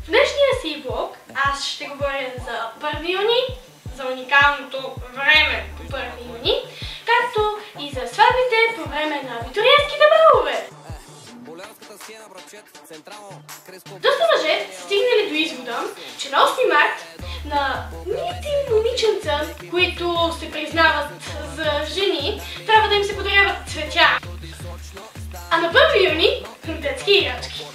В днешния си влог аз ще говоря за 1 юни, за уникалното време по 1 юни, както и за сватбите по време на абитуриентските балове. Доста мъже са стигнали до извода, че на 8 март на милите момиченца, които се признават за жени, трябва да им се подаряват цветя. А на 1 юни детски играчки.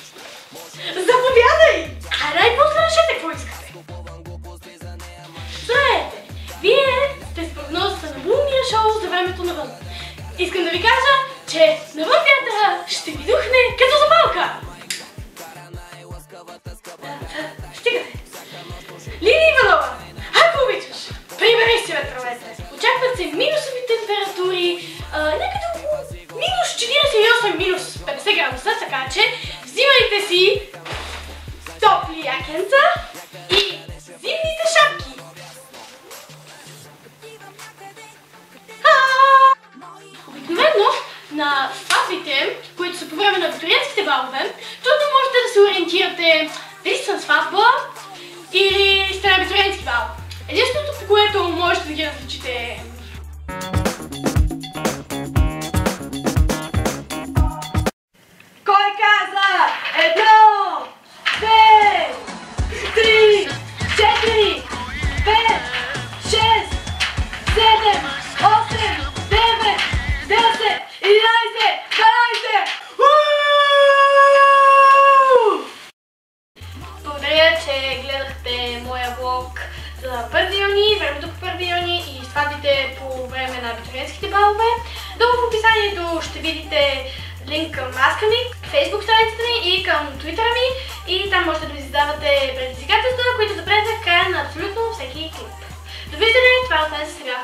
Заповядай! А най-после решете какво искате. Здравейте! Вие сте с прогнозата на лунния шоу за времето навън. Искам да ви кажа, че навън вятъра ще ви духне като запалка. Стигате! Лили Иванова, ако обичаш, прибери си ветровете. Очакват се минусови температури, някъде около минус 48, минус 50 градуса, така че взимайте си топли якенца и зимните шапки. Обикновено на сватбите, които са по време на абитуриентските балове, трудно можете да се ориентирате дали са на сватба или сте на абитуриентски бал. Единственото, по което можете да ги различите е кой каза? 1, 2, 3, 4, 5, 6, 7, 8, 9, 10, 11, 12! Благодаря, че гледахте моя влог за 1 юни, времето по 1 юни и сватбите по време на абитуриентските балове. Долу в описанието ще видите линк към маска ми, фейсбук страницата ми и към твитъра ми и там можете да ми задавате предизвикателства, които да правите в края на абсолютно всеки клип. Довиждане, това е от мен за сега.